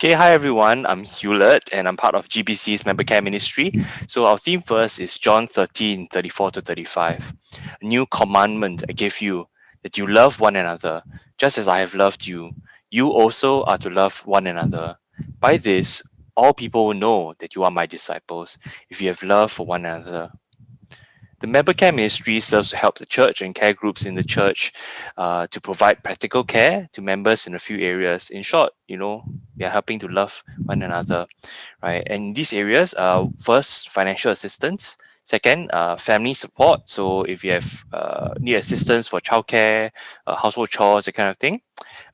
Okay, hi everyone. I'm Hewlett and I'm part of GBC's Member Care Ministry. So our theme first is John 13:34 to 35. A new commandment I give you, that you love one another, just as I have loved you. You also are to love one another. By this, all people will know that you are my disciples, if you have love for one another. The Member Care Ministry serves to help the church and care groups in the church to provide practical care to members in a few areas. In short, we are helping to love one another, right? And these areas are first, financial assistance. Second, family support. So if you have need assistance for childcare, household chores, that kind of thing.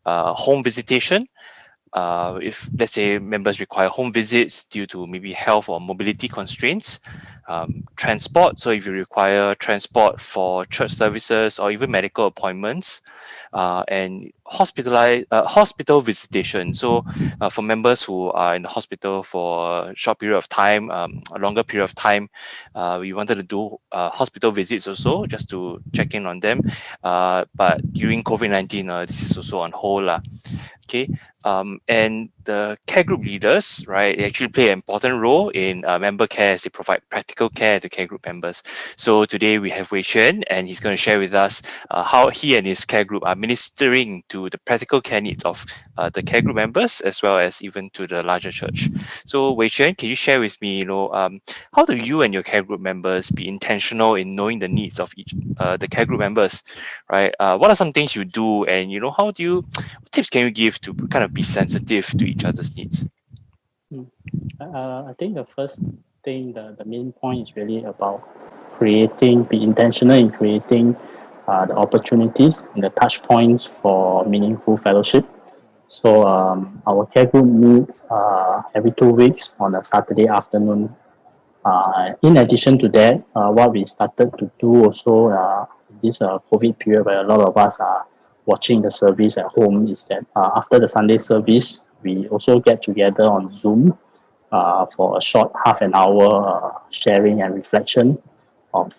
Home visitation, if let's say members require home visits due to maybe health or mobility constraints, transport. So if you require transport for church services or even medical appointments, and hospital visitation. So for members who are in the hospital for a short period of time, a longer period of time, we wanted to do hospital visits also just to check in on them. But during COVID-19, this is also on hold lah. Okay, and the care group leaders, right, they actually play an important role in member care as they provide practical care to care group members. So today we have Wei Xuan, and he's going to share with us how he and his care group are ministering to the practical care needs of the care group members as well as even to the larger church. So Wei Xuan, can you share with me, how do you and your care group members be intentional in knowing the needs of each the care group members, right? What are some things you do, and how do you what tips can you give to kind of be sensitive to each other's needs? Mm. I think the first thing, the main point is really about creating, be intentional in creating the opportunities and the touch points for meaningful fellowship. So our care group meets every 2 weeks on a Saturday afternoon. In addition to that, what we started to do also this COVID period where a lot of us are watching the service at home is that after the Sunday service, we also get together on Zoom for a short half an hour sharing and reflection of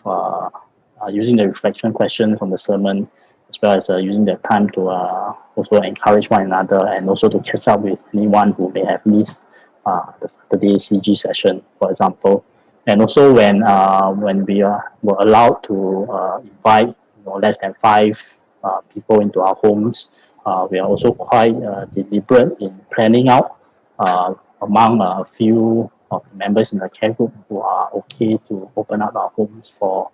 using the reflection question from the sermon, as well as using the time to also encourage one another and also to catch up with anyone who may have missed the Saturday CG session, for example. And also when we were allowed to invite less than five people into our homes, we are also quite deliberate in planning out among a few of the members in the care group who are okay to open up our homes for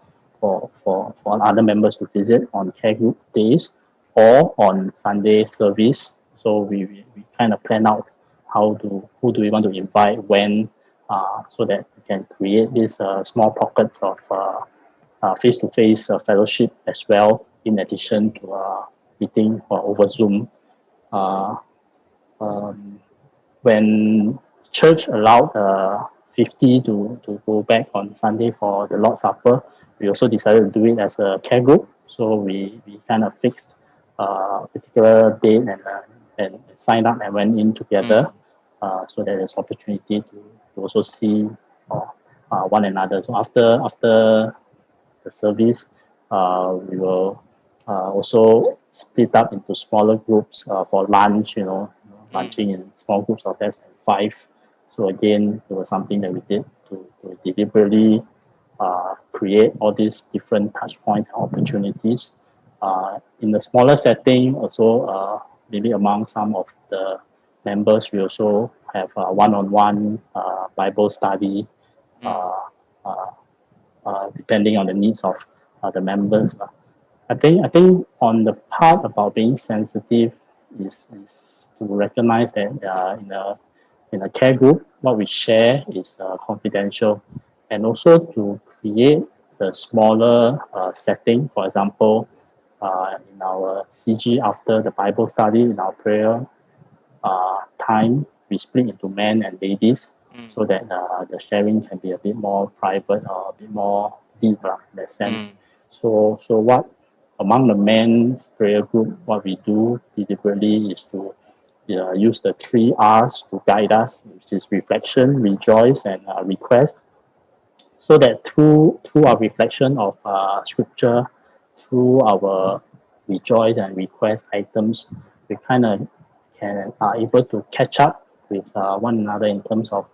other members to visit on care group days or on Sunday service. So we kind of plan out who do we want to invite when, so that we can create these small pockets of face-to-face fellowship as well, in addition to meeting over Zoom. Uh, um, when church allowed 50 to go back on Sunday for the Lord's Supper, we also decided to do it as a care group. So we kind of fixed a particular date and signed up and went in together, Mm, so that there's opportunity to also see one another. So after the service, we will also split up into smaller groups for lunch, mm, lunching in small groups of less than five. So again, it was something that we did to deliberately create all these different touch points and opportunities. In the smaller setting, also maybe among some of the members, we also have one-on-one Bible study, mm, uh, uh, depending on the needs of the members. I think on the part about being sensitive is to recognize that in a care group, what we share is confidential, and also to create the smaller setting. For example, in our CG after the Bible study, in our prayer time, we split into men and ladies mm, so that the sharing can be a bit more private or a bit more deep in that sense. mm, So what among the men's prayer group, what we do deliberately is to use the three R's to guide us, which is reflection, rejoice, and request, so that through our reflection of scripture, through our rejoice and request items, we kind of can are able to catch up with one another in terms of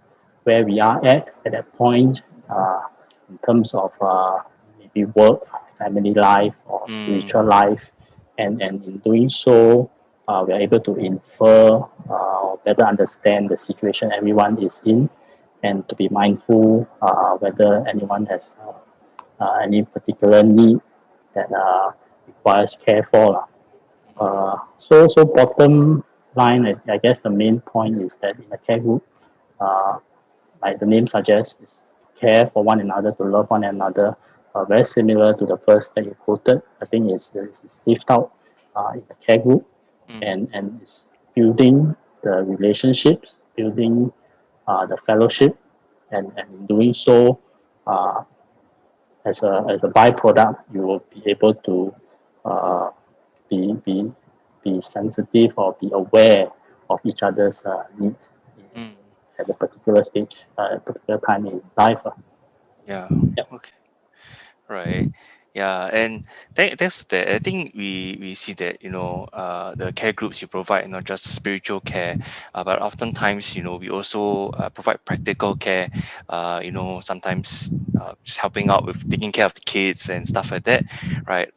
where we are at that point, in terms of maybe work, family life, or Mm, spiritual life. And in doing so, we are able to infer or better understand the situation everyone is in, and to be mindful whether anyone has any particular need that requires care for. So bottom line, I guess the main point is that in a care group, uh, like the name suggests, is care for one another, to love one another. Very similar to the verse that you quoted. I think it's lived out in the care group, mm, and it's building the relationships, building the fellowship, and in doing so, uh, as a byproduct, you will be able to uh, be, be, be sensitive or be aware of each other's needs mm. at a particular stage, a particular time in life. Yeah. Yeah. Okay. Right. Yeah, and thanks to that, I think we see that the care groups you provide not just spiritual care, but oftentimes we also provide practical care. Sometimes just helping out with taking care of the kids and stuff like that, right?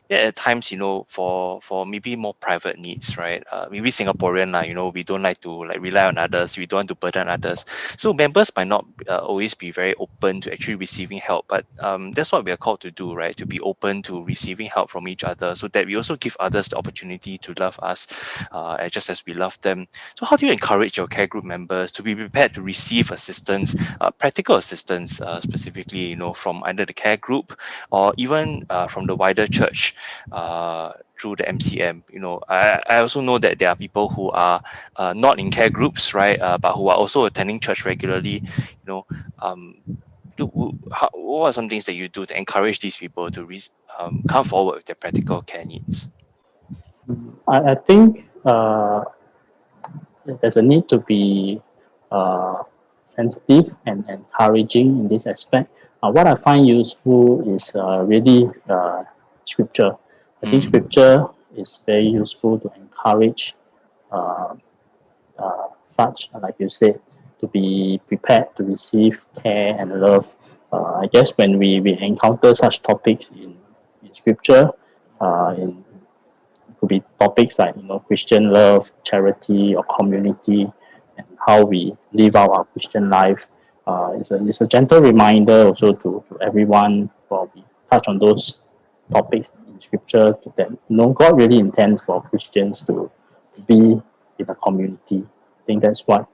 Yeah, at times for maybe more private needs, right? Maybe Singaporean lah, we don't like to like rely on others. We don't want to burden others. So members might not always be very open to actually receiving help, but that's what we are called to do, right? To be open to receiving help from each other, so that we also give others the opportunity to love us, just as we love them. So, how do you encourage your care group members to be prepared to receive assistance, practical assistance, specifically, from either the care group or even from the wider church? Through the MCM, I also know that there are people who are not in care groups, right? But who are also attending church regularly. Um, what are some things that you do to encourage these people to come forward with their practical care needs? I think there's a need to be uh, sensitive and encouraging in this aspect. What I find useful is really scripture. I think Mm, scripture is very useful to encourage uh, such, like you said, to be prepared to receive care and love. I guess when we encounter such topics in scripture, in it could be topics like Christian love, charity, or community, and how we live out our Christian life. It's a gentle reminder also to everyone while we touch on those topics in Scripture that God really intends for Christians to be in a community. I think that's what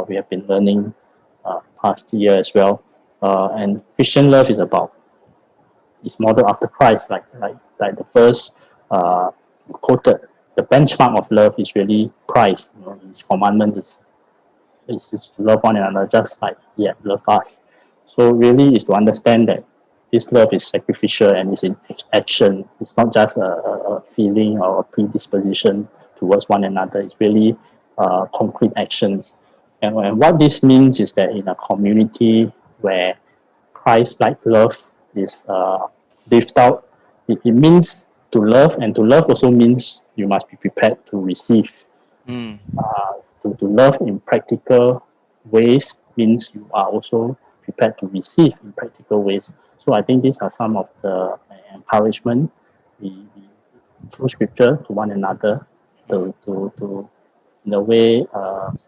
we have been learning past year as well. And Christian love is modeled after Christ, like the first quoted. The benchmark of love is really Christ. His commandment is to love one another just like He had loved us. So really, is to understand that this love is sacrificial and is in action. It's not just a feeling or a predisposition towards one another. It's really concrete actions. And what this means is that in a community where Christ-like love is lived out, it means to love, and to love also means you must be prepared to receive. mm, To love in practical ways means you are also prepared to receive in practical ways. So I think these are some of the encouragement we through scripture to one another mm. to in a way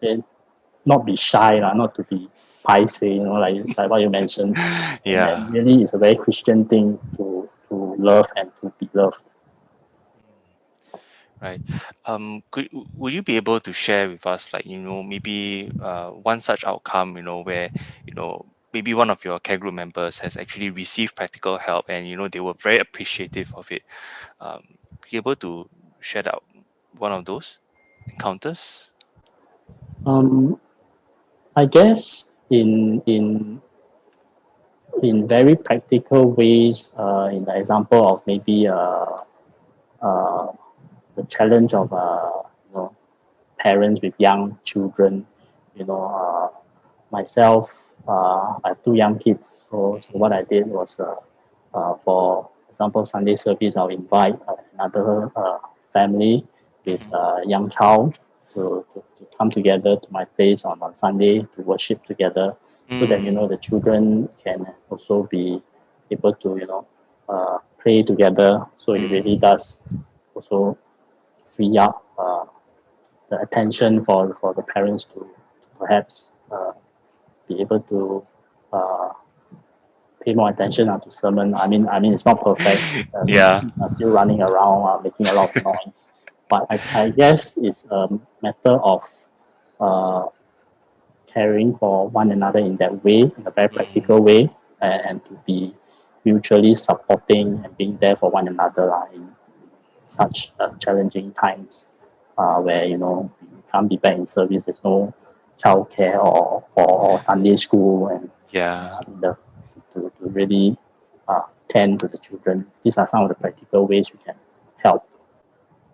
say not be shy, not to be paise, like what you mentioned. And that Yeah. really is a very Christian thing to love and to be loved. Right. Would you be able to share with us, like, maybe one such outcome, where, maybe one of your care group members has actually received practical help and, they were very appreciative of it. Be able to share out one of those encounters? Um, I guess in very practical ways, in the example of maybe uh, the challenge of parents with young children, myself, I have two young kids. So what I did was, for example, Sunday service, I'll invite another family with Mm-hmm. a young child to come together to my place on Sunday to worship together, so that the children can also be able to play together. So it really does also free up the attention for the parents to perhaps be able to uh, pay more attention to sermon. I mean, it's not perfect. Yeah. Are still running around, making a lot of noise. But I guess it's a matter of uh, caring for one another in that way, in a very practical way, and to be mutually supporting and being there for one another in such challenging times, where you can't be back in service. There's no childcare or Sunday school, and Yeah. to really tend to the children. These are some of the practical ways we can help.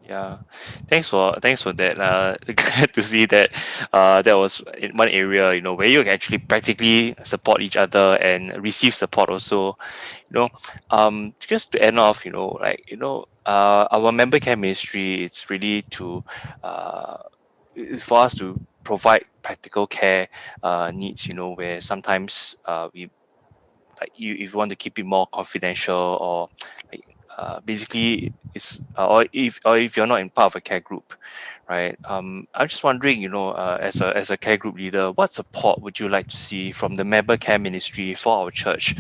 Yeah, thanks for that. Glad to see that that was in one area, where you can actually practically support each other and receive support also. Just to end off, our member care ministry, it's really to it's for us to provide practical care needs, where sometimes we like you if you want to keep it more confidential, or like basically it's or if you're not in part of a care group, right? I'm just wondering, as a care group leader, what support would you like to see from the member care ministry for our church,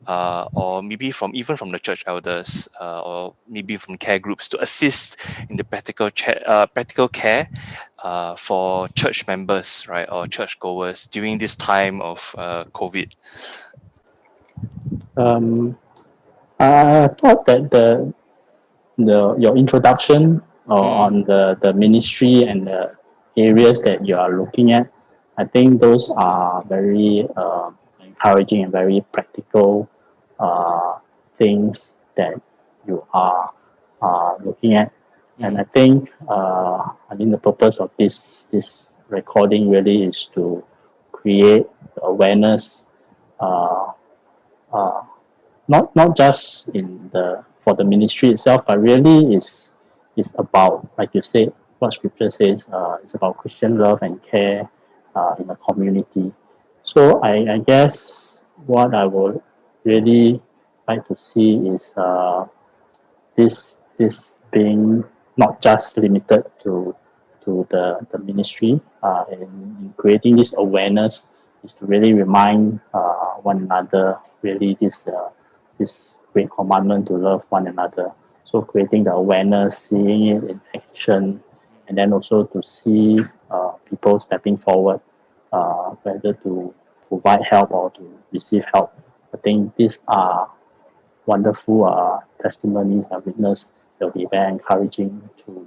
or maybe from the church elders, or maybe from care groups to assist in the practical care for church members, right, or church goers during this time of COVID. Um, I thought that your introduction on the ministry and the areas that you are looking at, I think those are very encouraging and very practical uh, things that you are looking at. And I think the purpose of this recording really is to create awareness, uh, uh, not just in the for the ministry itself, but really is about, like you said, what Scripture says. It's about Christian love and care in the community. So I guess what I would really like to see is this being not just limited to the ministry, in creating this awareness is to really remind one another, really this great commandment to love one another. So creating the awareness, seeing it in action, and then also to see people stepping forward, whether to provide help or to receive help. I think these are wonderful testimonies and witness that will be very encouraging to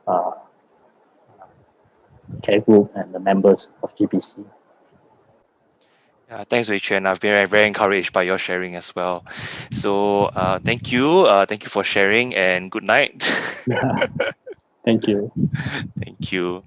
uh, care group and the members of GBC. Yeah, thanks, Rachel. And I've been very encouraged by your sharing as well. So, thank you. Thank you for sharing, and good night. Thank you. Thank you.